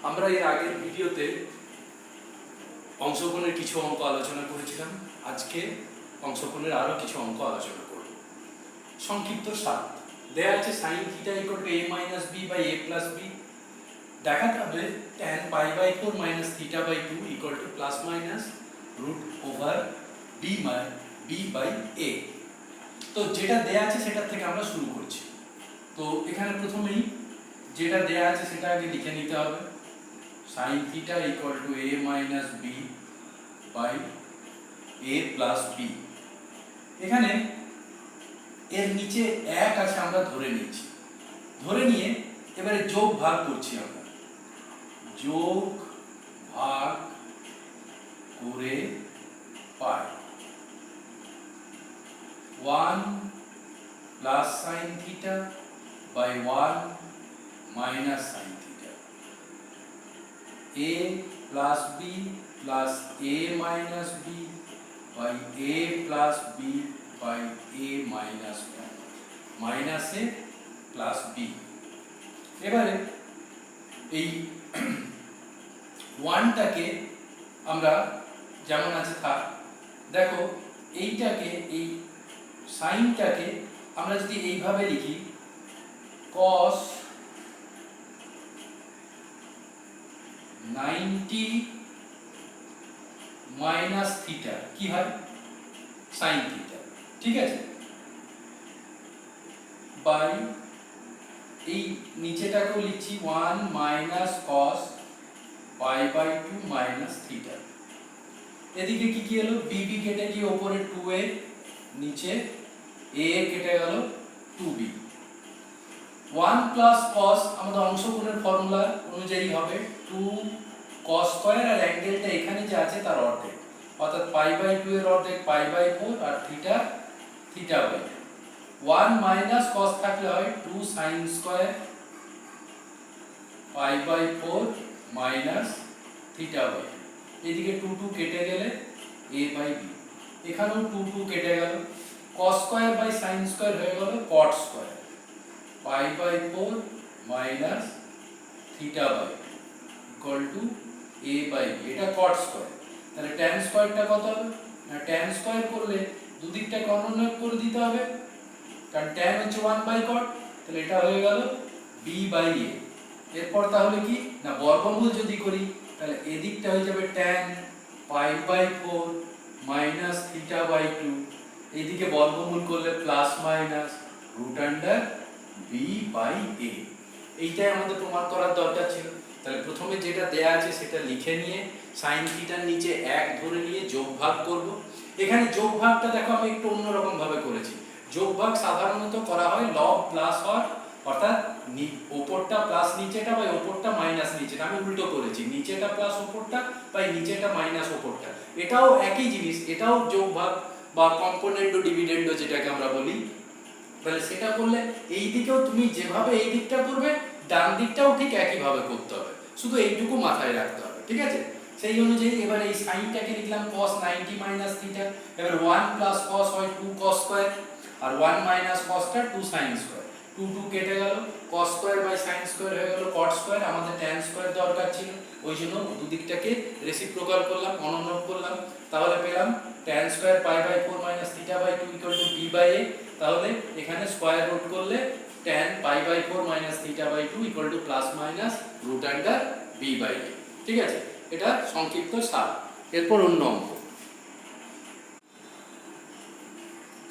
আমরা এর আগের ভিডিওতে অংশগ্রহণের কিছু অঙ্ক আলোচনা করেছিলাম। আজকে অংশগ্রহণের আরো কিছু অঙ্ক আলোচনা করব। সংক্ষিপ্ত 7 দেয়া আছে sin θ = a - b / a + b। দেখাতে হবে tan π/4 - θ/2 √b/a। তো যেটা দেয়া আছে সেটা থেকে আমরা শুরু করছি। তো এখানে প্রথমেই যেটা দেয়া আছে সেটা আগে লিখে নিতে হবে। sin θ = a - b / a + b। এখানে এর নিচে 1 আছে আমরা ধরে নিয়েছি। ধরে নিয়ে এবারে যোগ ভাগ করছি আমরা। যোগ ভাগ করে পাই 1 + sin θ / 1 - sin θ। a + b + a - b / a + b / a - b -a + b। এবারে এই 1টাকে আমরা যেমন আছে থাক। দেখো এইটাকে, এই সাইনটাকে আমরা যদি এইভাবে লিখি cos 90 - θ কি হয় sin θ, ঠিক আছে, বাই এই নিচেটাকেও লিখছি 1 - cos π/2 - θ। এদিকে কি কি হলো, b কেটে গিয়ে উপরে 2a, নিচে a কেটে গেল 2b। 1 + cos আমাদের অংশগুণের ফর্মুলা অনুযায়ী হবে 2 cos স্কয়ার, আর অ্যাঙ্গেলটা এখানে যে আছে তার অর্ধেক, অর্থাৎ π/2 এর অর্ধেক π/4 আর θ θ/2। 1 - cos থাকলে হয় 2 sin স্কয়ার π/4 - θ/2। এদিকে 2 2 কেটে গেলে a/b, এখানেও 2 2 কেটে গেল, cos square by sin square হয়ে গেল cot স্কয়ার π/4 - θ/2 a/b। এটা cot স্কয়ার। তাহলে tan স্কয়ারটা কত হবে না, tan স্কয়ার করলে দুদিকটাকে অনুন্নয় করে দিতে হবে, কারণ tan হচ্ছে 1/cot। তাহলে এটা হয়ে গেল b/a। এরপর তাহলে কি না, বর্গমূল যদি করি তাহলে এদিকটা হয়ে যাবে tan π/4 - θ/2, এইদিকে বর্গমূল করলে প্লাস মাইনাস √b/a। এইটাই আমাদের প্রমাণ করার দরকার ছিল। তাহলে প্রথমে যেটা দেয়া আছে সেটা লিখে নিয়ে sin θ এর নিচে 1 ধরে নিয়ে যোগ ভাগ করব। এখানে যোগ ভাগটা দেখো আমি একটু অন্যরকম ভাবে করেছি। যোগ ভাগ সাধারণত করা হয় লব প্লাস হর, অর্থাৎ উপরটা প্লাস নিচেটা বা উপরটা মাইনাস নিচেটা। আমি উল্টো করেছি, নিচেটা প্লাস উপরটা বা নিচেটা মাইনাস উপরটা। এটাও একই জিনিস, এটাও যোগ ভাগ বা কম্পোনেন্ডো ডিভিডেন্ডো যেটাকে আমরা বলি। তাহলে সেটা করলে এই দিকেও তুমি যেভাবে এই দিকটা করবে ডান দিকটাও ঠিক একই ভাবে করতে হবে, শুধু এইটুকু মাথায় রাখতে হবে, ঠিক আছে। সেই অনুযায়ী এবার এই সাইনটাকে লিখলাম cos 90 - θ। এবার 1 + cos হয় 2 cos স্কয়ার, আর 1 - cosটা 2 sin স্কয়ার। 2 2 কেটে গেল, cos square by sin square হয়ে গেল cot স্কয়ার। আমাদের tan স্কয়ার দরকার ছিল, ওই জন্য দুদিকটাকে রেসিপ্রোকাল করলাম, অনুন্নয় করলাম। তাহলে পেলাম tan স্কয়ার π/4 - θ/2 b/a। তাহলে এখানে স্কয়ার রুট করলে tan π/4 - θ/2 প্লাস মাইনাস √b/a, ঠিক আছে। এটা সংক্ষিপ্ত 7। এরপর অন্য অঙ্ক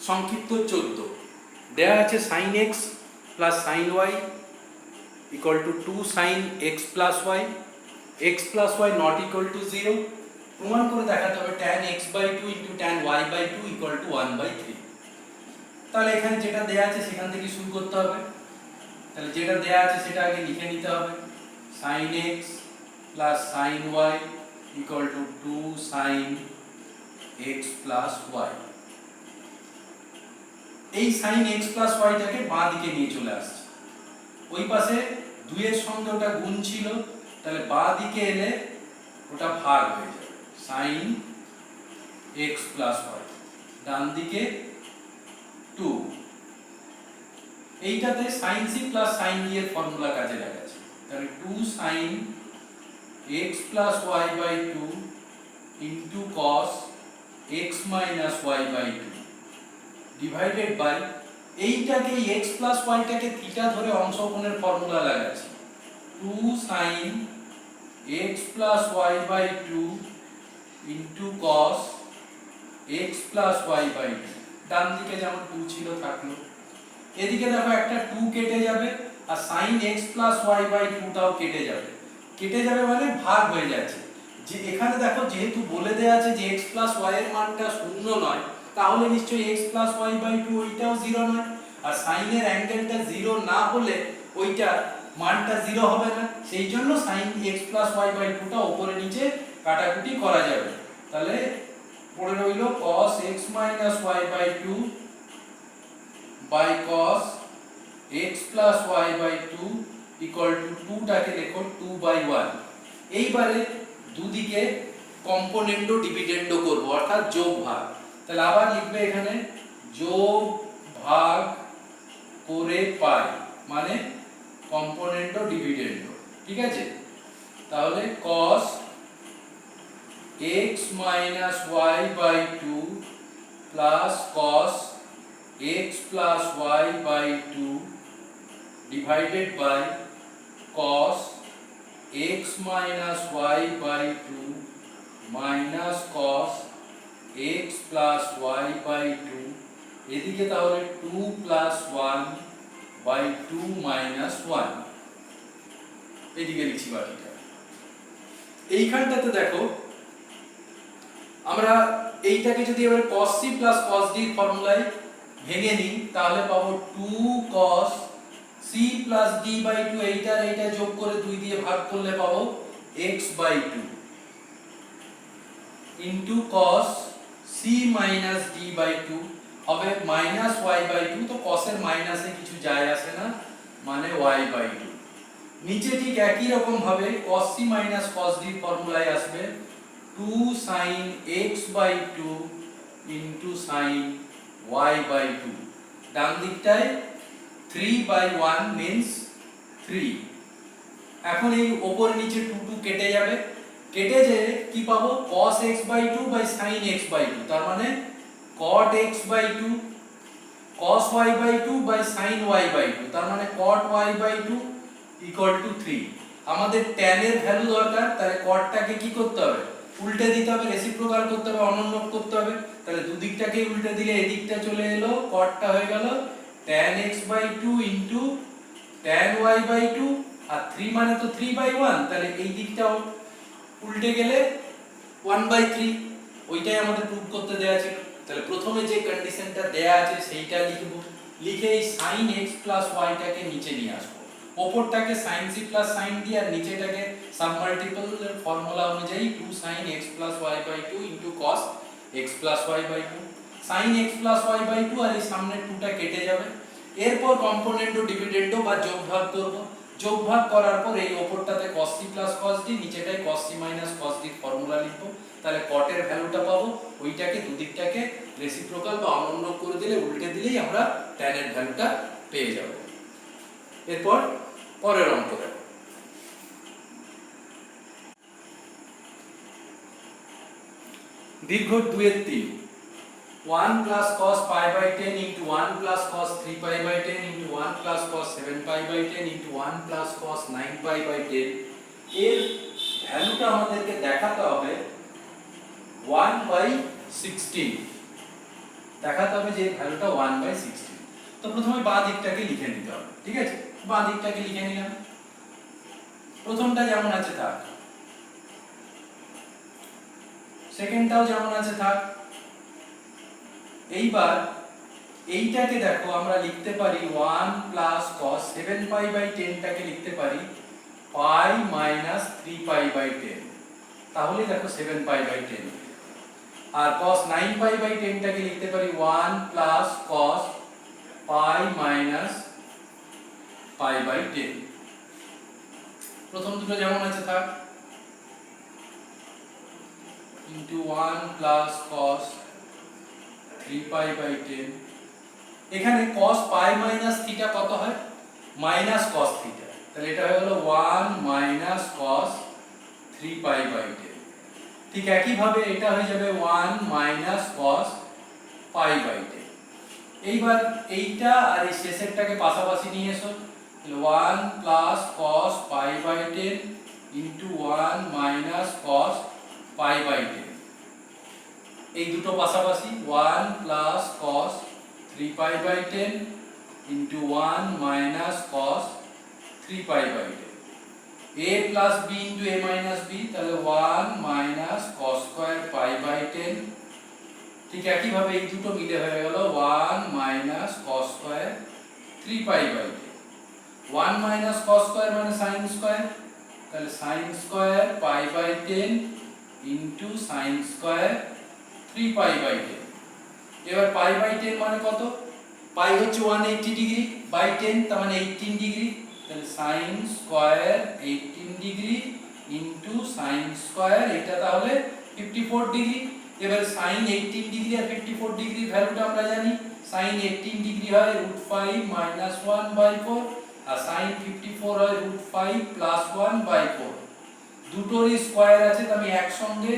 সংক্ষিপ্ত 14 দেয়া আছে sin x + sin y = 2 sin x + y, x + y ≠ 0। প্রমাণ করে দেখাতে হবে tan x/2 * tan y/2 = 1/3। তাহলে এখানে যেটা দেয়া আছে সেখান থেকে শুরু করতে হবে। তাহলে যেটা দেয়া আছে সেটা আগে লিখে নিতে হবে। sin x + sin y = 2 sin x + y। এই sin x + y টাকে বাঁ দিকে নিয়ে চলে আসছে। ওই পাশে 2 এর সঙ্গে ওটা গুণ ছিল, তাহলে বাঁ দিকে এলে ওটা ভাগ হয়ে যাবে sin x + y, ডান দিকে 2। এইটাতে sin c + sin d এর ফর্মুলা কাজে লাগাচ্ছে। তাহলে 2 sin x plus y by 2 into cos x minus y by 2 divided by এইটাকে x plus y টাকে থিটা ধরে অংশকোণের ফর্মুলা লাগাচ্ছি 2 sin x plus y by 2 into cos x plus y by 2 ডান দিকে যেমন 2 ছিল থাকলো এদিকে দেখো একটা 2 কেটে যাবে আর sin x plus y by 2 টাও কেটে যাবে মানে ভাগ হয়ে যাচ্ছে যে এখানে দেখো যেহেতু বলে দেয়া আছে যে x plus y এর মানটা শূন্য নয় তাহলে নিশ্চয়ই x plus y by 2 ওইটাও 0 নয় আর sin এর অ্যাঙ্গেলটা 0 না হলে ওইটা মানটা 0 হবে না সেই জন্য sin x plus y by 2 টা উপরে নিচে কাটাকুটি করা যাবে তাহলে পড়ে রইল cos x minus y by 2 by cos x plus y by 2 equal to 2 টাকে লেখো 2 by 1 এইবারে দুদিকে কম্পোনেন্টও ডিভিডেন্ডও করব অর্থাৎ যোগ ভাগ তাহলে আবার লিখবে এখানে যোগ ভাগ করে পাই মানে কম্পোনেন্টও ডিভিডেন্ডও ঠিক আছে তাহলে cos x minus y by 2 plus cos x plus y by 2 divided by cos x minus y by 2 minus cos x plus y by 2 এদিকে তাহলে 2 plus 1 by 2 minus 1 এদিকে লিখছি বাকিটা এইখানটাতে দেখো আমরা এইটাকে যদি এবার cos c plus cos d ফর্মুলায় ভেঙে নিই তাহলে পাবো 2 cos c plus d by 2 এইটা যোগ করে 2 দিয়ে ভাগ করলে পাবো x by 2 into cos c minus d by 2 হবে minus y by 2 তো cos এর মাইনাসে কিছু যায় আসে না মানে y by 2 নিচে ঠিক একই রকম ভাবে cos c minus cos d ফর্মুলায় আসবে 2 sin x by 2 into sin y by 2 ডান দিকটায় 3 by 1 means 3 এখন এই উপর নিচে 2 কেটে যাবে কেটে যে কি পাবো cos x by 2 by sin x by 2 তার মানে cot x by 2 cos y by 2 by sin y by 2 তার মানে cot y by 2 equal to 3 আমাদের tan এর ভ্যালু দরকার তাহলে cot টাকে কি করতে হবে উল্টে দিতে হবে রেসিপ্রোকাল করতে হবে অনন্যক করতে হবে তাহলে দুদিকটাকে উল্টে দিলে এদিকটা চলে এলো cot টা হয়ে গেল tan x by 2 into tan y by 2 আর 3 মানে তো 3 by 1 তাহলে এই দিকটাও উল্টে গেলে 1 by 3 ওইটাই আমাদের প্রুফ করতে দেয়া ছিল তাহলে প্রথমে যে কন্ডিশনটা দেয়া আছে সেইটা লিখব লিখে এই sin x plus y টাকে নিচে নিয়ে আসবো উপরটাকে sin c plus sin d আর নিচেটাকে সাবমাল্টিপল এর ফর্মুলা অনুযায়ী 2 sin x plus y by 2 into cos x plus y by 2 sin x plus y by 2 আর এই সামনের 2 টা কেটে যাবে এরপর কম্পোনেন্ট ও ডিভিডেন্ডও বা যোগভাগ করব যোগভাগ করার পর এই উপরটাতে cos c plus cos d নিচেটায় cos c minus cos d formula লিখব তাহলে cot এর ভ্যালুটা পাবো ওইটাকে দুদিকটাকে রেসিপ্রোকাল বা অনন্যক করে দিলে উল্টে দিলেই আমরা tan এর ভ্যালুটা পেয়ে যাব এরপর পরের অঙ্ক দেখো দীর্ঘ 2 এর 3 1 plus cos pi by 10 into 1 plus cos 3 pi by 10 into 1 plus cos 7 pi by 10 into 1 plus cos 9 pi by 10 এর ভ্যালুটা আমাদেরকে দেখাতে হবে 1 by 16 দেখাতে হবে যে ভ্যালুটা 1 by 16 তো প্রথমে বাঁ দিকটাকে লিখে নিতে হবে ঠিক আছে বাঁ দিকটাকে লিখে নিলাম প্রথমটা যেমন আছে থাক সেকেন্ডটাও যেমন আছে থাক এইবার এইটাকে দেখো আমরা লিখতে পারি 1 plus cos 7 pi by 10 টাকে লিখতে পারি pi minus 3 pi by 10 তাহলে দেখো 7 pi by 10 R cos 9 pi by 10 টাকে লিখতে পারি 1 plus cos pi minus pi by 10 প্রথম দুটো যেমন আছে থাক into 1 plus cos 3 pi by 10 এখানে cos pi minus theta কত হয় minus cos theta তাহলে এটা হয়ে গেল 1 minus cos 3 3 পাই বাই 10। ঠিক একইভাবে এটা হয়ে যাবে 1 মাইনাস cos পাই বাই 10। এইবার এইটা আর এই শেষেরটাকে পাশাপাশি নিয়ে এসো, তাহলে 1 plus cos pi by 10 into 1 minus cos pi by 10। এই দুটো পাশাপাশি 1 plus cos 3 pi by 10 into 1 minus cos 3 pi by 10। a plus b into a minus b, তাহলে 1 minus cos square pi by 10। ঠিক একইভাবে এই দুটো মিলে হয়ে গেল 1 minus cos square 3 pi by 10। 1 minus cos square মানে sin স্কয়ার, তাহলে sin square pi by 10 into sin square 3 pi by 10। এবার পাই বাই 10 মানে কত? পাই হচ্ছে 180 ডিগ্রি বাই 10 তার মানে 18 ডিগ্রি, তাহলে sin square 18 degree into sin square, এটা তাহলে 54 ডিগ্রি। এবার sin 18 ডিগ্রি আর 54 ডিগ্রির ভ্যালুটা আমরা জানি, sin 18 ডিগ্রি হয় √5 মাইনাস 1 বাই 4 আর sin 54 হয় √5 প্লাস 1 বাই 4। দুটোরই স্কয়ার আছে, তো আমি একসঙ্গে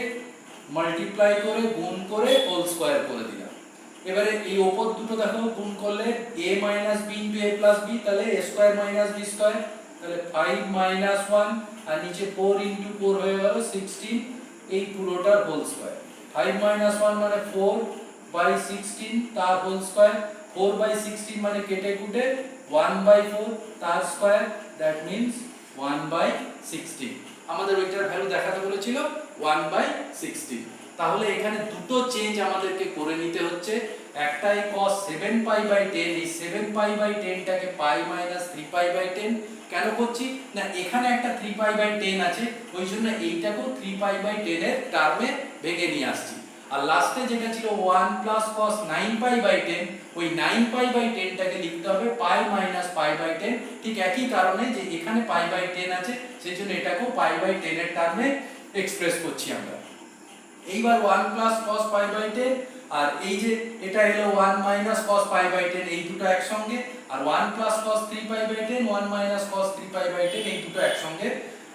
মাল্টিপ্লাই করে গুণ করে হোল স্কয়ার করে দিলাম। এবারে এই উপর দুটো দেখো গুণ করলে a minus b into a plus b, তাহলে a square minus b square, তাহলে 5 মাইনাস 1 আর নিচে 4 ইনটু 4 হয়ে গেল 16, এই পুরোটার হোল স্কয়ার। 5 মাইনাস 1 মানে 4 বাই 16 তার হোল স্কয়ার, 4 বাই 16 মানে কেটে কুটে 1 বাই 4 তার স্কয়ার, দ্যাট মিন্স 1 বাই 16। আমাদের ওইটার ভ্যালু দেখাতে বলেছিল 1 বাই 16। তাহলে এখানে দুটো চেঞ্জ আমাদেরকে করে নিতে হচ্ছে, একটাই cos 7 পাই বাই 10, এই 7 পাই বাই 10 টাকে পাই মাইনাস 3 পাই বাই 10 কেন করছি না, এখানে একটা 3 পাই বাই 10 আছে, ওই জন্য এইটাকেও 3 পাই বাই 10 এর টার্মে ভেঙে নিয়ে আসছি। আর লাস্টে যেটা ছিল 1 প্লাস cos 9 পাই বাই 10, ওই 9 পাই বাই 10 টাকে লিখতে হবে পাই মাইনাস পাই বাই 10। ঠিক একই কারণে যে এখানে পাই বাই 10 আছে, সেজন্য এটাকেও পাই বাই 10 এর টার্মে এক্সপ্রেস করছি আমরা। এইবার 1 প্লাস cos পাই বাই 10 আর এই যে এটা হলো 1 মাইনাস cos পাই বাই 10, এই দুটো একসঙ্গে, আর 1 plus cos 3 pi by 10 1 minus cos 3 pi by 10, এই দুটো একসঙ্গে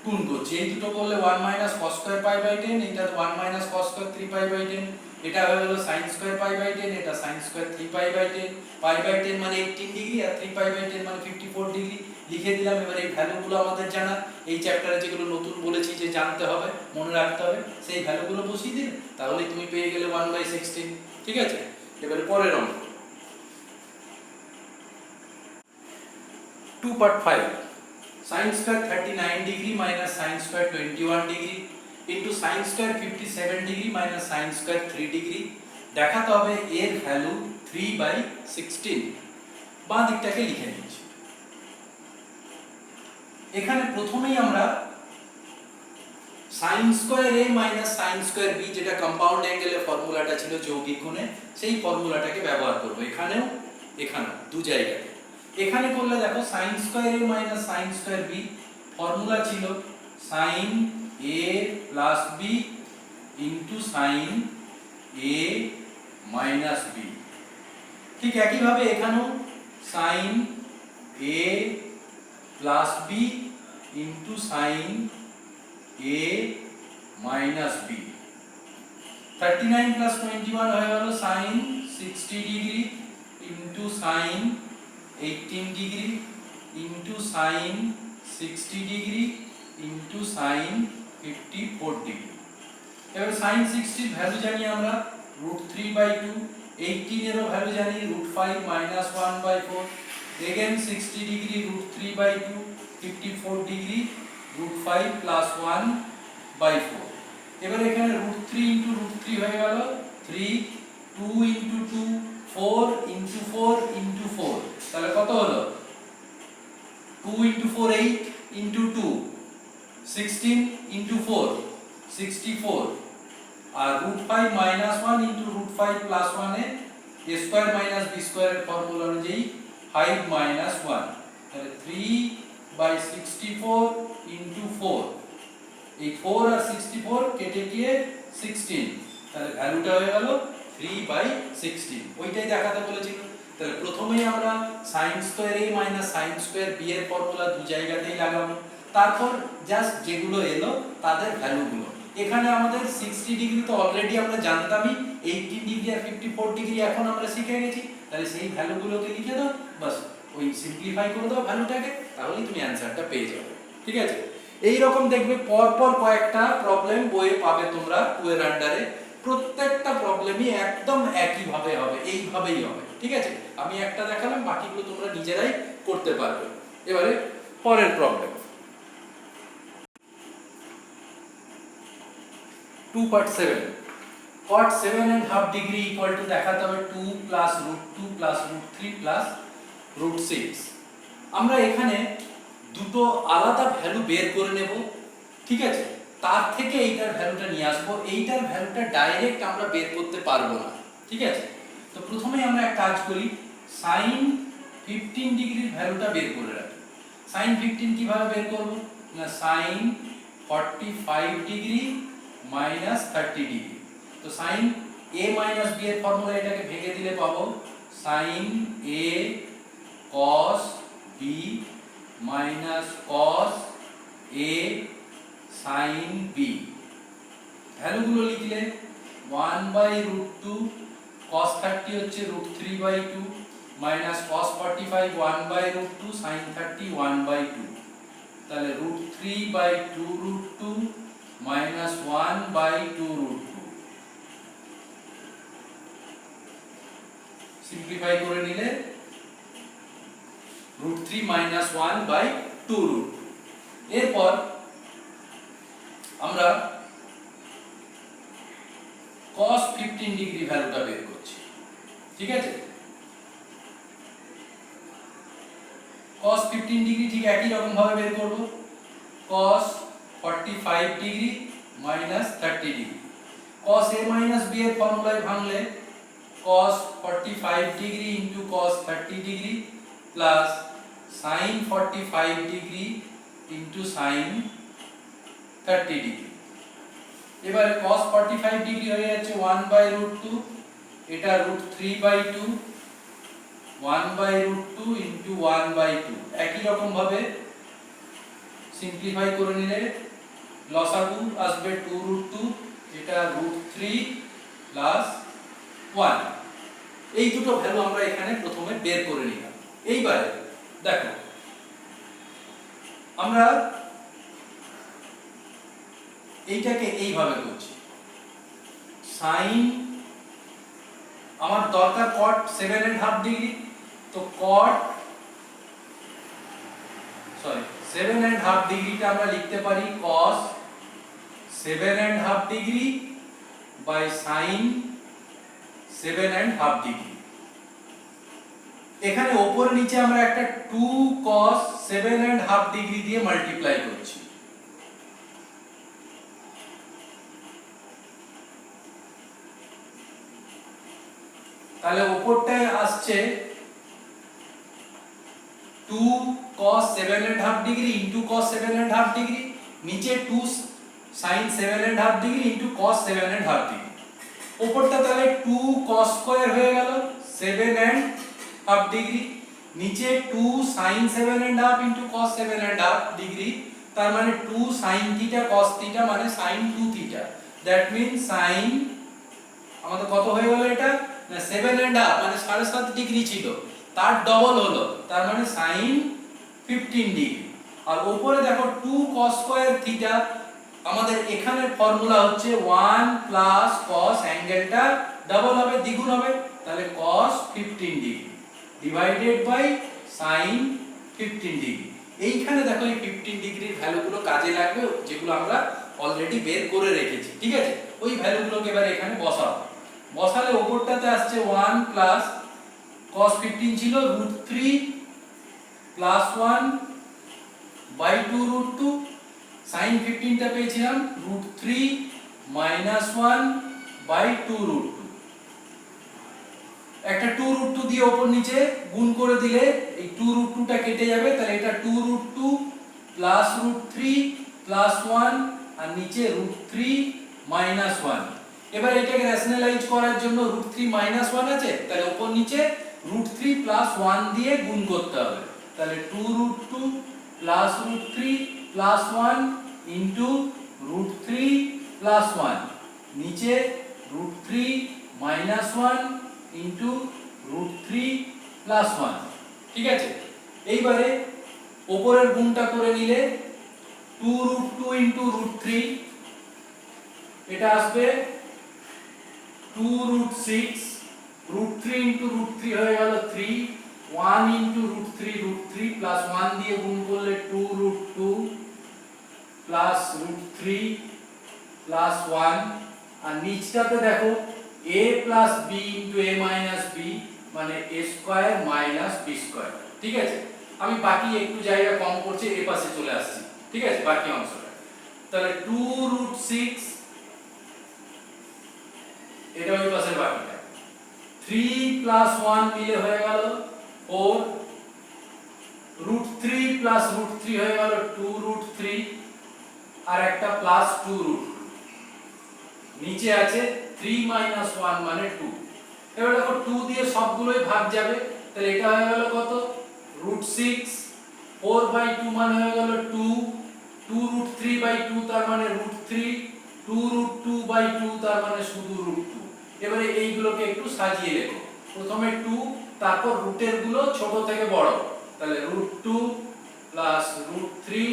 গুণ করছি। এই দুটো করলে 1 minus cos square pi by 10, এটা 1 minus cos square 3 pi by 10, এটা হয়ে গেল sin স্কয়ার পাই বাই 10, এটা sin square 3 pi by 10। Pi by 10 মানে 18 ডিগ্রি আর 3 পাই বাই 10 মানে 54 ডিগ্রি লিখে দিলাম। এবার এই ভ্যালুগুলো আমাদের জানা, এই চ্যাপ্টারে যেগুলো নতুন বলেছি যে জানতে হবে মনে রাখতে হবে, সেই ভ্যালুগুলো বসিয়ে দিন, তাহলে তুমি পেয়ে গেলে 1 বাই 16। ঠিক আছে, এবারে পরের অঙ্ক 2 part 5, sin square 39 degree minus sin square 21 degree into sin square 57 degree minus sin square 3 degree. দেখাতে হবে এর ভ্যালু 3 বাই 16। বাঁ দিকটাকে লিখে নিচ্ছি। এখানে প্রথমেই আমরা sin square a minus sin square b, যেটা কম্পাউন্ড অ্যাঙ্গেলের ফর্মুলাটা ছিল যৌগিক গুণে, সেই ফর্মুলাটাকে ব্যবহার করব এখানেও এখানেও দু জায়গাতে। এখানে করলে দেখো sin square a minus sin square b, formula ছিল sin a plus b into sin a minus b। ঠিক একইভাবে এখানেও sin a plus b into sin a minus b। 39 plus 21 হয়ে গেল sin 60 degree into sin 18 degree into sin 60 degree into sin 54 degree. এবার sin 60 এর value জানি আমরা √3/2, 18 এরও ভ্যালু জানি √5 minus 1/4, again 60 degree √3/2, 54 degree √5 plus 1/4। এবার এখানে √3 ইনটু √3 হয়ে গেল 3, 2 ইনটু 2 4 ইনটু 4 ইনটু 4, তাহলে কত হলো 2 ইনটু 4 8 ইনটু 2 16 ইনটু 4 64, আর √5 মাইনাস 1 ইনটু √5 প্লাস 1 এ a square minus b square এর ফর্মুলা অনুযায়ী 5 মাইনাস 1, তাহলে 3/64 ইনটু 4, এই 4 আর 64 কেটে গিয়ে 16, তাহলে ভ্যালুটা হয়ে গেল 3/16। ওইটাই দেখাতে বলেছিল। তাহলে প্রথমেই আমরা sin square a minus sin square b এর ফর্মুলা দু জায়গাতেই লাগাবো। তারপর জাস্ট যেগুলো এলো তাদের ভ্যালুগুলো। এখানে আমাদের 60 ডিগ্রি তো অলরেডি আমরা জানতামই, 18 ডিগ্রি আর 54 ডিগ্রি এখন আমরা শিখে গেছি, তাহলে সেই ভ্যালুগুলোকে লিখে দাও, বাস ওই সিম্পলিফাই করে দাও ভ্যালুটাকে, তাহলেই তুমি অ্যানসারটা পেয়ে যাবে। ঠিক আছে, এই রকম দেখবে পরপর কয়েকটা প্রবলেম বইয়ে পাবে তোমরা 2 এর আন্ডারে, প্রত্যেকটা প্রবলেমই একদম একই ভাবে হবে, এইভাবেই হবে। ঠিক আছে, আমি একটা দেখালাম, বাকিগুলো তোমরা নিজেরাই করতে পারবে। এবারে পরের problem 2.7 cot 7.5 degree equal to দেখাতে হবে 2 plus √2 plus √3 plus √6। আমরা এখানে দুটো আলাদা ভ্যালু বের করে নেব। ঠিক আছে, তার থেকে এইটার ভ্যালুটা নিয়ে আসবো, এইটার ভ্যালুটা ডাইরেক্ট আমরা বের করতে পারবো না। ঠিক আছে, তো প্রথমেই আমরা এক কাজ করি, sin 15 ডিগ্রির ভ্যালুটা বের করে রাখি। sin 15 কিভাবে বের করব না, sin 45 ডিগ্রি minus 30 ডিগ্রি। তো sin a minus b এর ফর্মুলা এটাকে ভেঙে দিলে পাবো sin a cos b minus cos a sin b। ভ্যালুগুলো লিখলে 1/√2 cos 30 হচ্ছে √3/2 minus cos 45 1/√2 sin 30 1/2, তাহলে √3/2√2 minus 1/2√2। সিম্পলিফাই করে নিলে √3 minus 1/2√2। এরপর আমরা cos 15 ডিগ্রি ভ্যালুটা বের করছি। ঠিক আছে, cos 15 ডিগ্রি ঠিক একই রকম ভাবে বের করব, cos 45 degree minus 30 degree. cos a minus b এর ফর্মুলায় ভাঙলে cos 45 degree into cos 30 degree plus sin 45 degree into sin 30 degree. এবারে cos 45 ডিগ্রি হয়ে যাচ্ছে 1/√2, এটা √3/2 1/√2 into 1/2। একই রকম ভাবে সিম্পলিফাই করে নিলে লসাগু আসবে 2√2, এটা √3 প্লাস 1। এই দুটো ভ্যালু আমরা এখানে প্রথমে বের করে নিলাম। এইবারে দেখো আমরা এইটাকে এইভাবে করছি, sin আমার দরকার cot 7.5 ডিগ্রি, তো cot 7.5 ডিগ্রিটা আমরা লিখতে পারি cos 7.5 degree by sin 7.5 degree. এখানে উপর নিচে আমরা একটা 2 cos 7.5 ডিগ্রি দিয়ে মাল্টিপ্লাই করছি। তাহলে উপরটায় আসছে 2 cos 7.5 degree into cos 7.5 degree, নিচে 2 sin 7.5 degree into cos 7.5 degree. উপরটা তাহলে 2 cos স্কয়ার হয়ে গেল 7.5 ডিগ্রি, নিচে 2 sin 7.5 into cos 7.5 ডিগ্রি, তার মানে 2 sin থিটা cos থিটা মানে sin 2 theta. That means sin আমাদের কত হয়ে গেল এটা না 7.5 মানে 7.5 ডিগ্রি ছিল, তার ডবল হলো, তার মানে sin 15 ডিগ্রি। আর উপরে দেখো 2 cos স্কয়ার থিটা, আমাদের এখানে ফর্মুলা হচ্ছে 1 প্লাস cos, অ্যাঙ্গেলটা ডাবল হবে, দ্বিগুণ হবে, তাহলে cos 15 degree divided by sin 15 degree. এইখানে দেখো এই 15 ডিগ্রির ভ্যালুগুলো কাজে লাগবে, যেগুলো আমরা অলরেডি বের করে রেখেছি। ঠিক আছে, ওই ভ্যালুগুলোকে এবার এখানে বসাও। বসালে উপরটাতে আসছে 1 প্লাস cos 15 ছিল √3 প্লাস 1 বাই 2√2, sin 15 টা পেয়েছিলাম √3 মাইনাস 1 বাই 2√2। একটা 2√2 দিয়ে উপর নিচে গুণ করে দিলে এই 2√2 টা কেটে যাবে, তাহলে এটা 2√2 প্লাস √3 প্লাস 1 আর নিচে √3 মাইনাস 1। এবার এটাকে রেশনালাইজ করার জন্য √3 মাইনাস 1 আছে, তাহলে উপর নিচে √3 প্লাস 1 দিয়ে গুণ করতে হবে, তাহলে 2√2 প্লাস √3 প্লাস 1 ইনটু √3 প্লাস 1, নিচে √3 মাইনাস 1 ইনটু √3 প্লাস 1। ঠিক আছে, এইবারে উপরের গুণটা করে নিলে 2√2 ইনটু √3, এটা আসবে 2√6, √3 ইনটু √3 হয়ে গেল 3, 1 ইনটু √3 প্লাস 1 দিয়ে গুণ করলে 2√2 প্লাস √3 প্লাস 1, আর নিচটাতে দেখো a plus b into a minus b মানে a square minus b square. ঠিক আছে, আমি বাকি একটু জায়গা কম করছি, এই পাশে চলে আসছি। ঠিক আছে, বাকি অংশটা তাহলে 2√6, এটা ওই পাশের বাকিটা, 3 প্লাস 1 মিলে হয়ে গেল 4, √3 প্লাস √3 হয়ে গেল 2√3, আর একটা প্লাস 2√2, নিচে আছে 3 মাইনাস 1 মানে 2। এবার দেখো 2 দিয়ে সবগুলোই ভাগ যাবে, তাহলে এটা হয়ে গেল কত, √6, 4/2 মানে হয়ে গেল 2, 2√3/2 তার মানে √3, 2√2/2 তার মানে শুধু √2। এবারে এইগুলোকে একটু সাজিয়ে লেখো, প্রথমে 2, তারপর রুটের গুলো ছোট থেকে বড়, তাহলে √2 প্লাস √3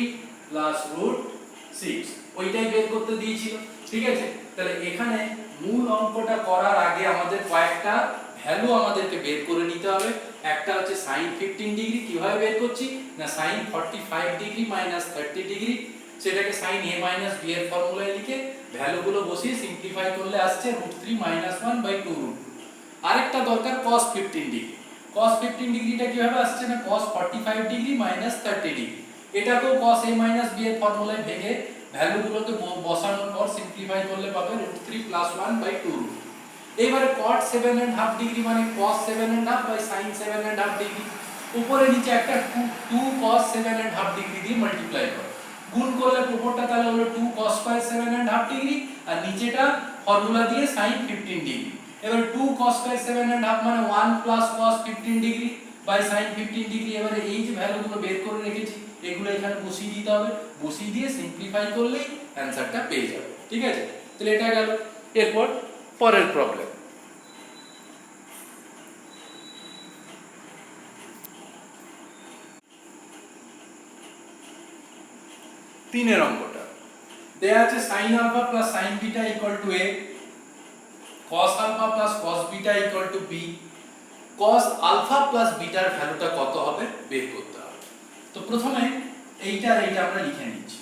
প্লাস √6, ওইটাই বের করতে দিয়েছিল। ঠিক আছে, তাহলে এখানে মূল অঙ্কটা করার আগে আমাদের কয়েকটা ভ্যালু আমাদেরকে বের করে নিতে হবে। একটা হচ্ছে sin 15 ডিগ্রি, কিভাবে বের করছি না sin 45 ডিগ্রি মাইনাস 30 ডিগ্রি, সেটাকে sin a মাইনাস b এর ফর্মুলায় লিখে ভ্যালুগুলো বসিয়ে সিম্পলিফাই করলে আসছে √3 মাইনাস 1/2√2। আরেকটা দরকার cos 15 ডিগ্রি, cos 15 ডিগ্রিটা কিভাবে আসছে না cos 45 ডিগ্রি মাইনাস 30 ডিগ্রি, এটাকেও cos a মাইনাস b এর ফর্মুলায় ভেঙে ভ্যালুগুলোকে বসানোর পর সিম্পলিফাই করলে পাবে √3 প্লাস 1/2√2। এবারে cot 7.5 ডিগ্রি মানে cos 7.5 বাই sin 7.5 ডিগ্রি, উপরে নিচে একটা 2 cos 7.5 ডিগ্রি দিয়ে মাল্টিপ্লাই করো, গুণ করলে উপরটা তাহলে হলো 2 cos স্কয়ার 7.5 ডিগ্রি, আর নিচেটা ফর্মুলা দিয়ে sin 15 ডিগ্রি। এবারে 2 cos স্কয়ার 7.5 মানে 1 plus cos 15 degree by sin 15 degree. এবারে এই যে ভ্যালুগুলো বের করে রেখেছি এগুলো এখানে বসিয়ে দিতে হবে, বসিয়ে দিয়ে সিম্পলিফাই করলেই অ্যানসারটা পেয়ে যাবে। ঠিক আছে, তাহলে এটা গেল। এরপর পরের প্রবলেম, তিনের অঙ্কটা দেয়া আছে sin alpha plus sin beta equal to a, cos alpha plus cos beta equal to b, cos alpha plus বিটার ভ্যালুটা কত হবে বের করতে হবে। তো প্রথমে এইটা আর এইটা আমরা লিখে নিচ্ছি।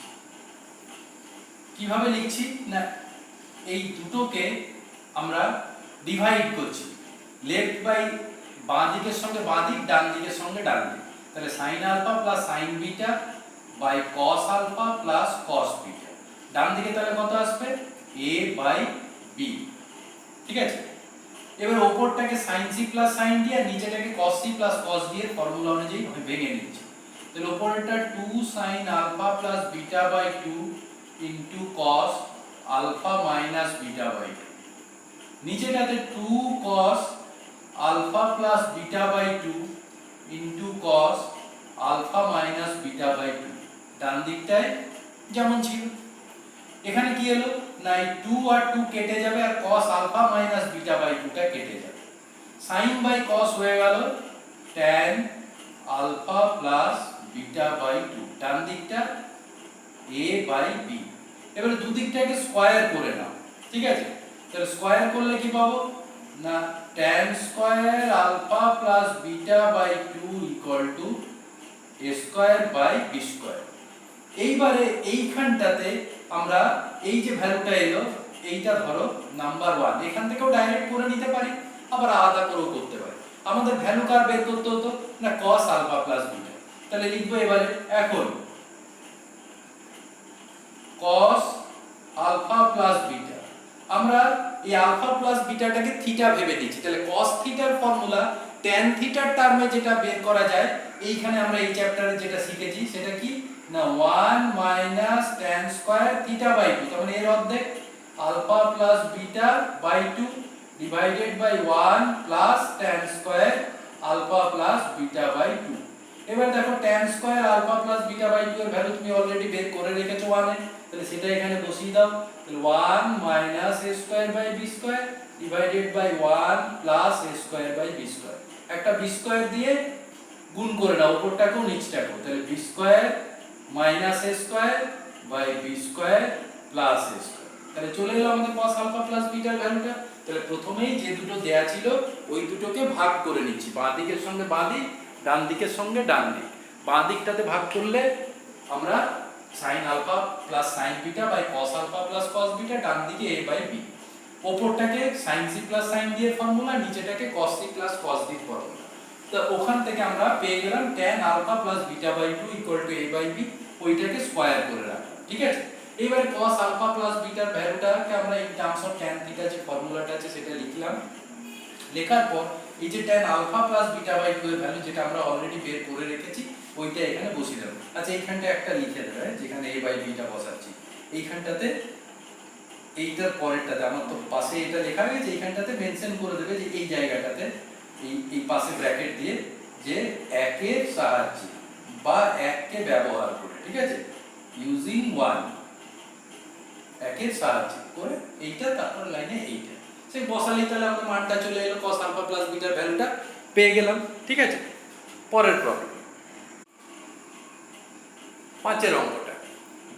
কিভাবে লিখছি না এই দুটোকে আমরা ডিভাইড করছি, লেফট বাই বাঁ দিকের সঙ্গে বাঁ দিক, ডান দিকের সঙ্গে ডান দিক, তাহলে sin alpha plus sin beta by cos alpha plus cos beta, ডান দিকে তাহলে কত আসবে a বাই b। ঠিক আছে, এবার উপরটাকে sin c plus sin d আর নিচেটাকে cos c plus cos d এর ফর্মুলা অনুযায়ী ভেঙে নিচ্ছি। তাহলে উপরেরটা 2 sin alpha plus beta by 2 into cos alpha minus beta by 2, নিচেটাতে 2 cos alpha plus beta by 2 into cos alpha minus beta by 2, ডান দিকটায় যেমন ছিল। এখানে কি হলো না এই 2 আর 2 কেটে যাবে আর cos alpha minus beta by 2 টা কেটে যাবে, sin বাই cos হয়ে গেল tan alpha plus beta by 2, ডান দিকটা a বাই b। এবারে দুদিকটাকে স্কয়ার করে নাও। ঠিক আছে, তাহলে স্কয়ার করলে কি পাবো না tan square alpha plus beta by 2 equal to a square by b square. এইবারে এইখানটাতে আমরা এই যে ভ্যালুটা এলো এইটা ধরো নাম্বার 1, এখান থেকেও ডাইরেক্ট করে নিতে পারি, আবার আলাদা করেও করতে পারি। আমাদের ভ্যালু কার বের করতে হতো না cos আলফা প্লাস বিটা, তাহলে লিখবো এবারে এখন cos আলফা প্লাস বিটা, আমরা এই আলফা প্লাস বিটাটাকে থিটা ভেবে নিচ্ছি, তাহলে cos থিটার ফর্মুলা tan থিটার টার্মে যেটা বের করা যায়, এইখানে আমরা এই চ্যাপ্টারে যেটা শিখেছি সেটা কি না 1 minus tan square theta by 2, তার মানে এর অর্ধেক alpha plus beta by 2 divided by 1 plus tan square alpha plus beta by 2। এবার দেখো tan square alpha plus beta by 2 এর ভ্যালু তুমি অলরেডি বের করে রেখেছো 1 এ, তাহলে সেটা এখানে বসিয়ে দাও। তাহলে 1 minus a square by b square divided by 1 plus a square by b square. একটা b স্কয়ার দিয়ে গুণ করে নাও উপরটাকেও নিচটাকেও, তাহলে b square minus a square by b square plus a square. তাহলে চলে এলো আমাদের cos আলফা প্লাস বিটার ভ্যালুটা। তাহলে প্রথমেই যে দুটো দেয়া ছিল ওই দুটোকে ভাগ করে নিচ্ছি, বাঁ দিকের সঙ্গে বাঁ দিক, ডান দিকের সঙ্গে ডান দিক। বাঁ দিকটাতে ভাগ করলে আমরা sin alpha plus sin beta by cos alpha plus cos beta, ডান দিকে a বাই b। উপরটাকে sin c plus sin d এর ফর্মুলা, নিচেটাকে cos c plus cos d এর ফর্মুলা। তো ওখান থেকে আমরা পেয়ে গেলাম tan alpha plus beta by 2 a by b, ওইটাকে স্কয়ার করে রাখলাম। ঠিক আছে, এবারে cos আলফা প্লাস বিটার ভ্যালুটাকে আমরা in terms of tan theta যে ফর্মুলাটা আছে সেটা লিখলাম। লেখার পর এই যে tan alpha plus beta by 2 এর ভ্যালু যেটা আমরা অলরেডি বের করে রেখেছি ওইটা এখানে বসিয়ে দেব। আচ্ছা এইখানটা একটা লিখে দেবে, যেখানে a বাই b টা বসাচ্ছি এইখানটাতে, এইটার পরেরটাতে আমার তো পাশে এটা লেখা হয়েছে, এইখানটাতে মেনশন করে দেবে যে এই জায়গাটাতে এই পাশে ব্র্যাকেট দিয়ে যে 1 এর সাহায্যে বা 1 কে ব্যবহার করে, ঠিক আছে, ইউজিং 1, 1 এর সাহায্যে করে এইটা, তারপর লাইনে এইটা সেই বসালি, তাহলে আমাদের মানটা চলে এলো, cos আলফা প্লাস বিটার ভ্যালুটা পেয়ে গেলাম। ঠিক আছে, পরের প্রবলেম 5 এর অঙ্কটা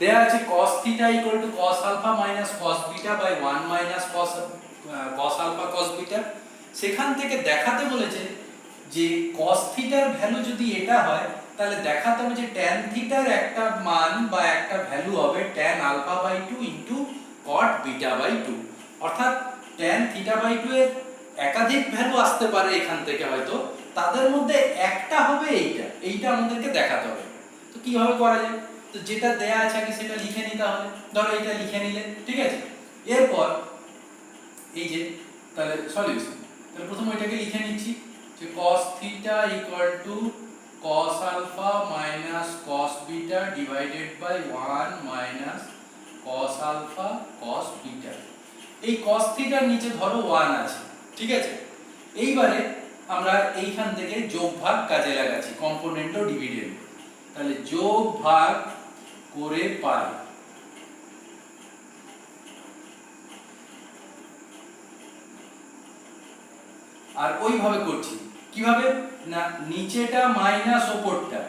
দেয়া আছে cos theta cos alpha minus cos beta by 1 minus cos alpha cos beta. সেখান থেকে দেখাতে বলেছে যে cos থিটার ভ্যালু যদি এটা হয় তাহলে দেখাতে হবে যে tan থিটার একটা মান বা একটা ভ্যালু হবে tan alpha by 2 into cot beta by 2। অর্থাৎ tan থিটা বাই 2 এর একাধিক ভ্যালু আসতে পারে এখান থেকে, হয়তো তাদের মধ্যে একটা হবে এইটা আমাদেরকে দেখাতে হবে। তো কিভাবে করা যায়, তো যেটা দেয়া আছে আগে সেটা লিখে নিতে হবে। ধরো এটা লিখে নিলে, ঠিক আছে, এরপর এই যে তাহলে সলিউশন, তাহলে প্রথম এটাকে লিখে নিচ্ছি যে cos theta equal to cos alpha minus cos beta divided by 1 minus cos alpha cos beta. এই cos থিটার নিচে ধরো 1 আছে, ঠিক আছে। এইবারে আমরা এইখান থেকে যোগ ভাগ কাজে লাগাচ্ছি, কম্পোনেন্ট ও ডিভিডেন্ড, তাহলে যোগ ভাগ করে পাই। আর ওইভাবে করছি কিভাবে না, নিচেটা মাইনাস ওপরটা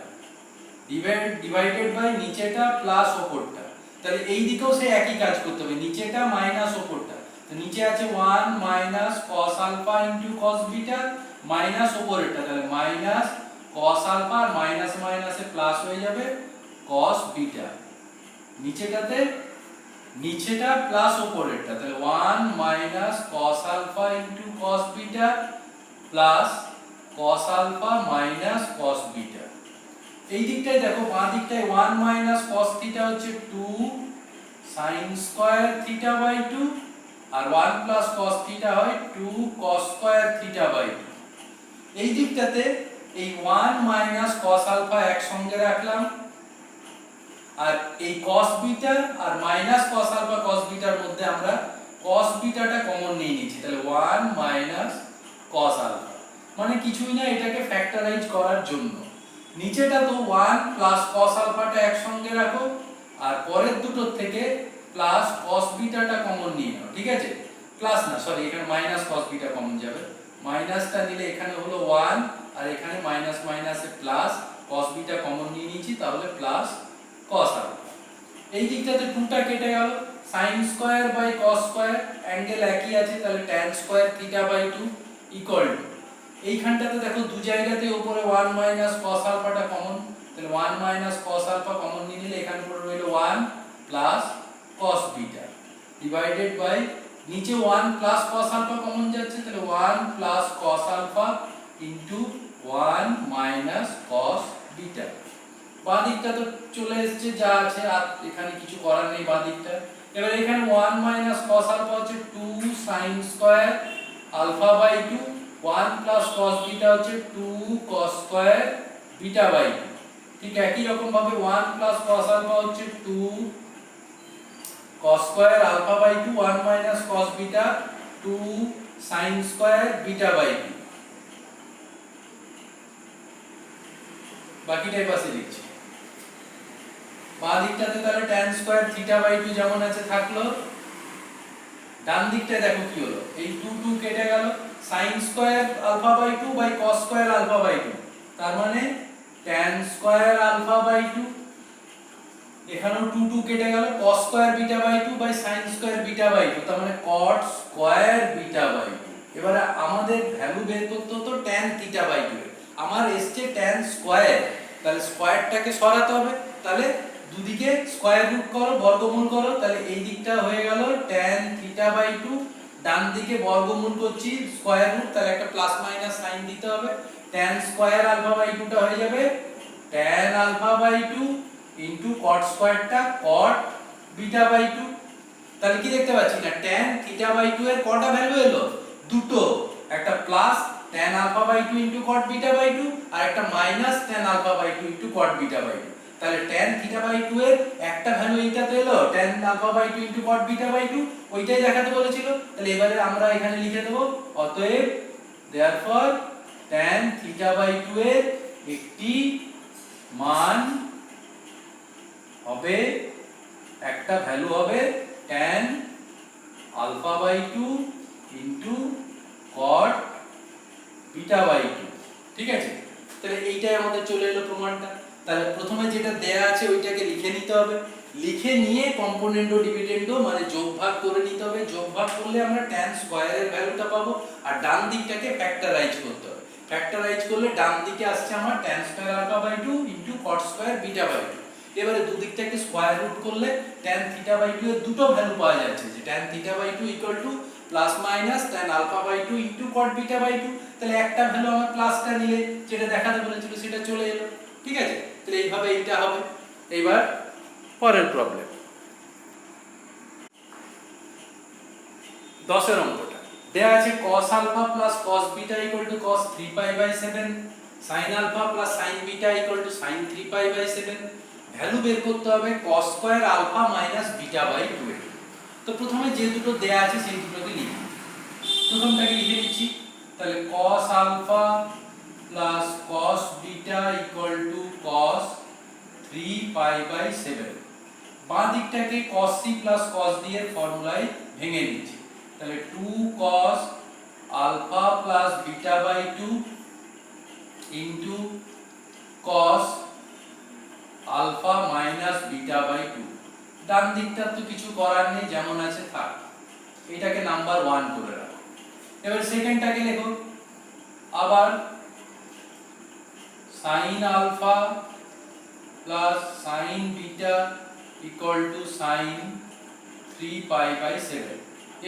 ডিভাইডেড বাই নিচেটা প্লাস ওপরটা, তাহলে এই দিকেও সে একই কাজ করতে হবে, নিচেটা মাইনাস ওপরটা। তো নিচে আছে 1 minus cos alpha into cos beta minus ওপরেরটা, তাহলে মাইনাস cos আলফা আর মাইনাস মাইনাসে প্লাস হয়ে যাবে cos বিটা। নিচেটা প্লাস ওপরেরটা, তাহলে 1 minus cos alpha into cos beta plus cos alpha minus cos beta. এই দিকটায় দেখো বাঁ দিকটায় 1 মাইনাস cos থিটা হচ্ছে 2 sin স্কয়ার থিটা বাই 2 আর 1 প্লাস cos থিটা হয় 2 cos স্কয়ার থিটা বাই 2। এই দিকটাতে এই 1 মাইনাস cos আলফা একসঙ্গে রাখলাম, আর এই cos বিটা আর মাইনাস cos আলফা cos বিটার মধ্যে আমরা cos বিটাটা কমন নিয়ে নিয়েছি, তাহলে 1 মাইনাস cos আলফা, মানে কিছুই না, এটাকে ফ্যাক্টরাইজ করার জন্য। নিচেটা তো 1 প্লাস cos আলফাটা একসঙ্গে রাখো, আর পরের দুটো থেকে প্লাস cos বিটাটা কমন নিয়ে নাও, ঠিক আছে, প্লাস না সরি এখানে মাইনাস cos বিটা কমন যাবে, মাইনাসটা নিলে এখানে হলো 1 আর এখানে মাইনাস মাইনাসে প্লাস cos বিটা কমন নিয়ে নিয়েছি, তাহলে প্লাস cos আলফা। এই দিকটাতে 2টা কেটে গেল, sin square by cos square, angle একই আছে, তাহলে tan square theta by 2 equal to, এইখানটাতে দেখো দু জায়গাতে উপরে 1 মাইনাস cos আলফাটা কমন, তাহলে 1 মাইনাস cos আলফা কমন নিয়ে নিলে এখানে পড়ে রইল 1 plus cos beta divided by নিচে 1 প্লাস cos আলফা কমন যাচ্ছে, তাহলে 1 plus cos alpha into 1 minus cos beta. বাঁ দিকটা তো চলে এসেছে যা আছে, আর এখানে কিছু করার নেই বাঁ দিকটা। এবার এখানে 1 মাইনাস cos আলফা হচ্ছে 2 sin square alpha by 2, 1 plus cos beta হচ্ছে 2 cos স্কয়ার বিটা বাই 2। ঠিক একই রকম ভাবে 1 প্লাস cos আলফা হচ্ছে 2 cos square alpha by 2, 1 minus cos beta 2 sin square beta by 2। বাকিটাই পাশে লিখছি। বাঁ দিকটাতে তাহলে tan স্কয়ার θ/2 যেমন আছে থাকলো। ডান দিকটায় দেখো কি হলো, এই 2 2 কেটে গেল, sin square α/2 by cos square α/2, তার মানে tan স্কয়ার α/2। এখানেও 2 2 কেটে গেল, cos square β/2 by sin square β/2, তার মানে cot স্কয়ার β/2। এবারে আমাদের ভ্যালু বের করতে হতো tan θ/2 এর, আমার এসছে tan স্কয়ার, তাহলে স্কয়ারটাকে সরাতে হবে, তাহলে দুদিকে স্কয়ার রুট করো, বর্গমূল করো, তাহলে এই দিকটা হয়ে গেল tan θ/2, ডান দিকে বর্গমূল করছি স্কয়ার রুট, তাহলে একটা প্লাস মাইনাস সাইন দিতে হবে, tan স্কয়ার α/2 টা হয়ে যাবে tan α/2 ইনটু cot স্কয়ারটা cot β/2। তাহলে কি দেখতে পাচ্ছি না, tan θ/2 এর কটা ভ্যালু এলো, দুটো, একটা প্লাস tan α/2 ইনটু cot β/2 আর একটা মাইনাস tan α/2 ইনটু cot β/2। তাহলে tan θ/2 এর একটা ভ্যালু এইটাতে এলো, tan α/2 ইনটু cot β/2, ওইটাই দেখাতে বলেছিল। তাহলে এবারে আমরা এখানে লিখে দেব, অতএব therefore tan θ/2 এর একটি মান হবে, একটা ভ্যালু হবে tan α/2 ইনটু cot β/2। ঠিক আছে, তাহলে এইটাই আমাদের চলে এলো প্রমাণটা। তাহলে প্রথমে যেটা দেয়া আছে ওইটাকে লিখে নিতে হবে, লিখে নিয়ে কম্পোনেন্ট ও ডিভিডেন্ড মানে যোগভাগ করে নিতে হবে, যোগভাগ করলে আমরা tan স্কয়ারের ভ্যালুটা পাবো, আর ডান দিকটাকে ফ্যাক্টরাইজ করতে হবে। ফ্যাক্টরাইজ করলে ডান দিকে আসছে আমার tan square α/2 into cot square β/2। এবারে দুদিকটাকে স্কয়ার রুট করলে tan θ/2 এর দুটো ভ্যালু পাওয়া যাচ্ছে, যে tan θ/2 equal to plus minus tan α/2 into cot β/2। তাহলে একটা ভ্যালু আমার প্লাসটা নিলে যেটা দেখাতে বলেছিল সেটা চলে এলো। ঠিক আছে, তাহলে এইভাবে এইটা হবে। এবার পরের প্রবলেম 10 এর অঙ্কটা দেয়া আছে cos α plus cos β equal to cos 3π/7, sin α plus sin β equal to sin 3π/7। Value বের করতে হবে cos স্কয়ার α minus β/2 এর। তো প্রথমে যে দুটো দেয়া আছে সেই দুটোকে লিখি। প্রথমটাকে লিখে নিচ্ছি, তাহলে cos α plus cos β equal to cos 3π/7। বাঁ দিকটাকে cos c plus cos d এর ফর্মুলায় ভেঙে নিচ্ছি, তাহলে 2 cos alpha plus β/2 into cos alpha minus β/2। ডান দিকটা তো কিছু করার নেই, যেমন আছে থাক, এটাকে নাম্বার 1 করে রাখো। এবার সেকেন্ডটাকে লেখো, আবার sin alpha plus sin beta equal to sin 3π/7।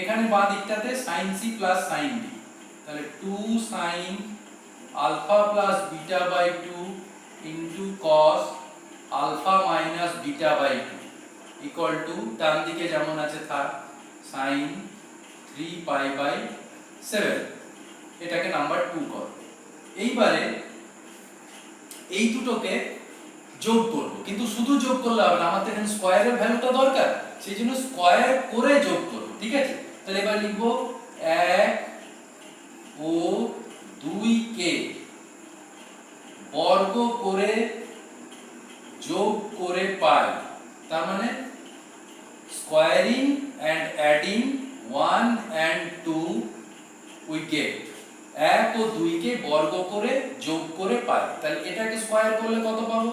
এখানে বাঁ দিকটাতে sin c plus sin d, তাহলে 2 sin alpha plus beta/2 into cos alpha minus beta/2 equal to ডান দিকে যেমন আছে থাক sin 3π/7। এটাকে নাম্বার 2 কর। এইবারে এই দুটোকে যোগ করব, কিন্তু শুধু যোগ করলে হবে না, আমার তো এখানে স্কয়ারের ভ্যালুটা দরকার, সেই জন্য স্কয়ার করে যোগ করব। ঠিক আছে, তাহলে এবার লিখব 1 ও 2 কে বর্গ করে যোগ করে পাই, তার মানে squaring and adding 1 and 2 we get. 1 ও 2 কে বর্গ করে যোগ করে পাই, তাহলে এটাকে স্কয়ার করলে কত পাবো,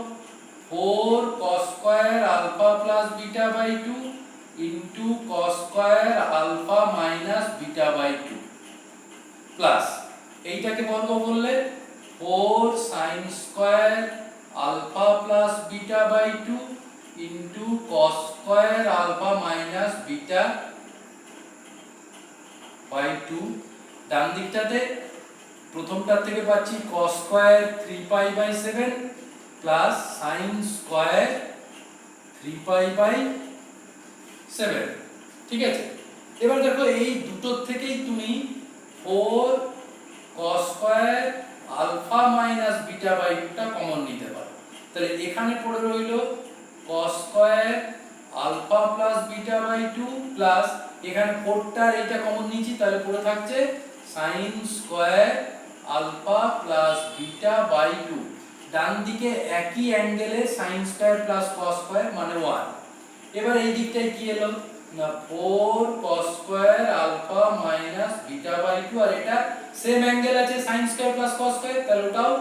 4 cos square alpha plus β/2 into cos square alpha minus β/2 প্লাস এইটাকে বর্গ করলে 4 sin square alpha plus β/2 into cos square alpha minus β/2। ডান দিকটাতে প্রথমটার থেকে পাচ্ছি cos square 3π/7 plus sin square 3π/7। ঠিক আছে, এবার দেখো এই দুটো থেকেই তুমি 4 cos স্কয়ার আলফা মাইনাস β/2 টা কমন নিতে পারো। তাহলে এখানে পড়ে রইল cos square alpha plus β/2 plus এখানে 4 টার এইটা কমন নিয়েছি, তাহলে পড়ে থাকছে sin স্কয়ার আলফা প্লাস β/2। ডান দিকে একই অ্যাঙ্গেলে sin square plus cos square মানে 1। এবার এই দিকটায় কি এলো না 4 cos square alpha minus beta by 2, আর এটা সেম অ্যাঙ্গেল আছে sin square plus cos square, তাহলে ওটাও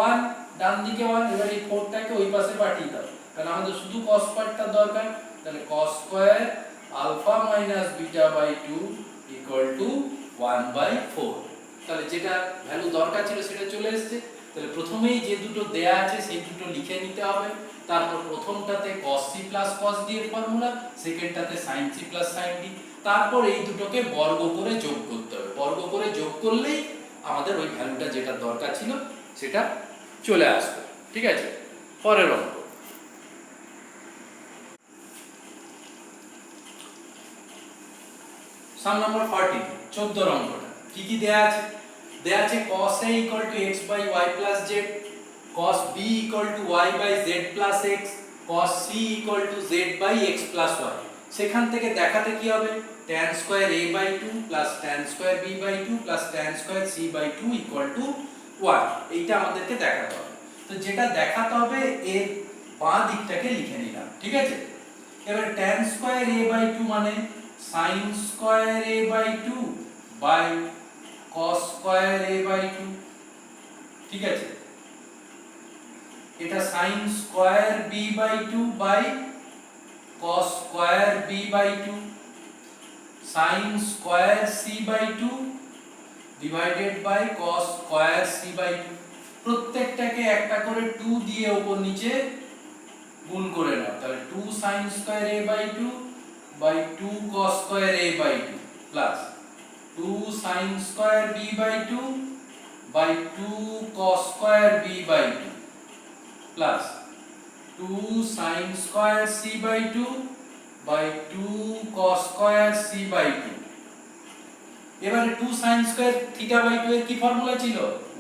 1, ডান দিকে 1। এবার এই 4 টাকে ওই পাশে পাঠিয়ে দাও, কারণ আমাদের শুধু cos পার্টটা দরকার। তাহলে cos square alpha minus beta by 2 equal to 1/4। তাহলে যেটা ভ্যালু দরকার ছিল সেটা চলে এসেছে। তাহলে প্রথমেই যে দুটো দেয়া আছে সেই দুটো লিখে নিতে হবে। তারপর প্রথমটাতে cos c plus cos d এর ফর্মুলা, সেকেন্ডটাতে sin c plus sin d। তারপর এই দুটোকে বর্গ করে যোগ করতে হবে। বর্গ করে যোগ করলেই আমাদের ওই ভ্যালুটা যেটা দরকার ছিল সেটা চলে আসবে। ঠিক আছে, পরের অঙ্ক। সাম নাম্বার 40, 14 অঙ্কটা কি কি দেয়া আছে? দেয়া আছে cos a = x by y plus z, cos b = y by z plus x, cos c = z by x plus y। সেখান থেকে দেখাতে কি হবে? tan square a by 2 plus tan square b by 2 plus tan square c by 2 = 1। এইটা আমাদেরকে দেখাতে হবে। তো যেটা দেখাতে হবে এর বাঁ দিকটাকে লিখে নিলাম। ঠিক আছে, এবার tan স্কয়ার a by 2 মানে sin square a by 2 by cos square a by 2। ঠিক আছে, এটা sin square b by 2 by cos square b by 2, sin square c by 2 divided by cos square c by 2। প্রত্যেকটাকে একটা করে 2 দিয়ে উপর নিচে গুণ করে নাও। তাহলে 2 sin square a by 2 by 2 cos square a by 2 plus 2 sin square b by 2 by 2 cos square b by 2 plus 2 sin square c by 2 by 2 cos square c by 2। এবারে 2 sin square theta by 2 এর কি formula ছিল?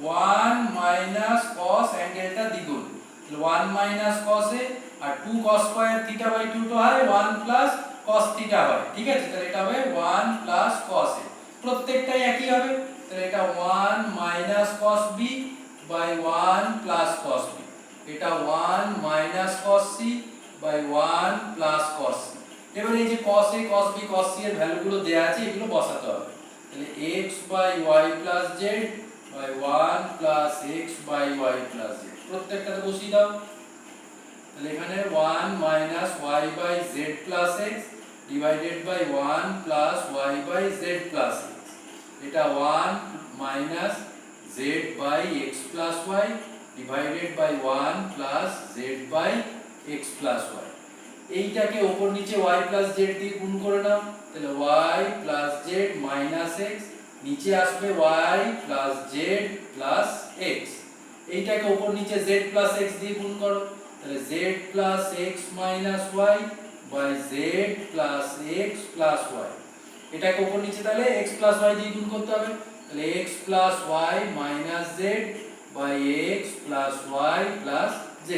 1 minus cos অ্যাঙ্গেলটা দ্বিগুণ, তাহলে 1 minus cos A, আর 2 cos square theta by 2 তো হয় 1 plus cos theta হয়। ঠিক আছে, তাহলে এটা হবে 1 প্লাস cos এ। প্রত্যেকটাই একই হবে, তাহলে এটা 1 minus cos b by 1 plus cos b। এটা 1 minus cos c by 1 plus cos c। এবারে এই যে cos a cos b cos c এর ভ্যালুগুলো দেয়া আছে, এগুলো বসাতে হবে। তাহলে x by y plus z by 1 plus x by y plus z প্রত্যেকটাতে বসিয়ে দাও। তাহলে এখানে 1 minus y by z plus x divided by 1 plus y by z plus x। এটা 1 minus z by x plus y divided by 1 plus z by x plus y। এইটাকে উপর নিচে y plus z দিয়ে গুণ করে নাও। তাহলে y plus z minus x, নিচে আসবে y plus z plus x। এইটাকে উপর নিচে z প্লাস x দিয়ে গুণ করো। তাহলে z plus x minus y by z plus x plus y। এটাকে উপর নিচে তাহলে x প্লাস y দিয়ে গুণ করতে হবে। তাহলে x plus y minus z by x plus y plus z।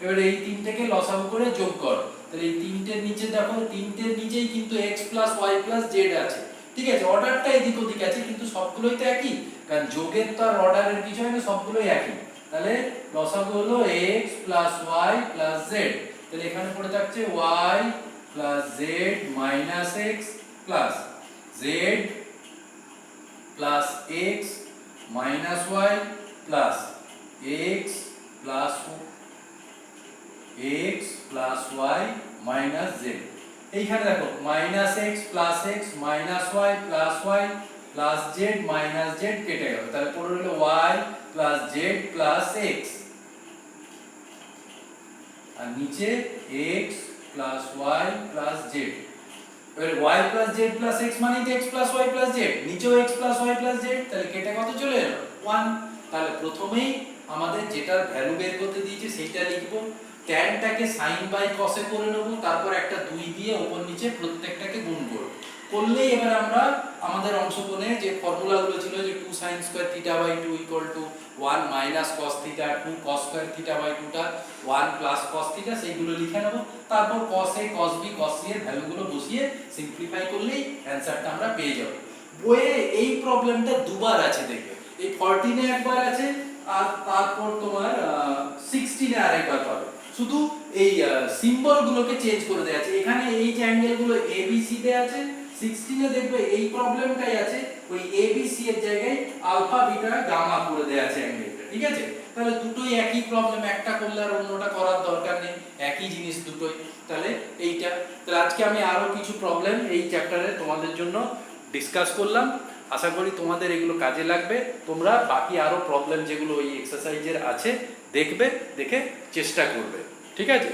এবারে এই তিনটাকে লসাগু করে যোগ করো। তাহলে এই তিনটের নিচে দেখো, তিনটের নিচেই কিন্তু x plus y plus z আছে। ঠিক আছে, অর্ডারটা এদিক ওদিক আছে কিন্তু সবগুলোই তো একই, কারণ যোগের তো আর অর্ডারের কিছু হয় না, সবগুলোই একই। তাহলে লসাগু হলো x plus y plus z। তাহলে এখানে পড়ে থাকছে y plus z minus x plus z plus x minus y plus x plus x plus y minus z। এইখানে দেখো minus x plus x minus y plus y plus z minus z কেটে গেল। তাহলে পড়ে রইল y plus z plus x, আর নিচে x plus y plus z। এবার y plus z plus x মানে তো x plus y plus z, নিচেও x plus y plus z, তাহলে কেটে কত চলে এলো? 1। তাহলে প্রথমেই আমাদের যেটার ভ্যালু বের করতে দিয়েছে সেইটা লিখবো। ট্যানটাকে sin বাই cos এ করে নেব, তারপর একটা 2 দিয়ে উপর নিচে প্রত্যেকটাকে গুণ করব। করলেই এবার আমরা আমাদের অংশকোণে যে ফর্মুলাগুলো ছিল যে 2 sin square theta by 2 1 minus cos theta, 2 cos square theta by 2 টা 1 প্লাস cos থিটা, সেইগুলো লিখে নেব। তারপর cos a cos b cos c এর ভ্যালুগুলো বসিয়ে সিম্পলিফাই করলেই অ্যানসারটা আমরা পেয়ে যাব। বইয়ে এই প্রবলেমটা দুবার আছে, দেখবে এই 14 এ একবার আছে আর তারপর তোমার 16 এ আরেকবার পাবে। শুধু এই সিম্বল গুলোকে চেঞ্জ করে দেওয়া আছে। এখানে এই যে অ্যাঙ্গেল গুলো ABC তে আছে, 16 এ দেখবে এই প্রবলেমটাই আছে, ওই ABC এর জায়গায় আলফা বিটা গামা করে দেওয়া আছে অ্যাঙ্গেলটা, ঠিক আছে? তাহলে দুটোই একই প্রবলেম, একটা করলে আর অন্যটা করার দরকার নেই, একই জিনিস দুটোই। তাহলে এইটা, তাহলে আজকে আমি আরো কিছু প্রবলেম এই চ্যাপ্টারে তোমাদের জন্য ডিসকাস করলাম। আশা করি তোমাদের এগুলো কাজে লাগবে। তোমরা বাকি আরো প্রবলেম যেগুলো ওই এক্সারসাইজের আছে দেখবে, দেখে চেষ্টা করবে, ঠিক আছে?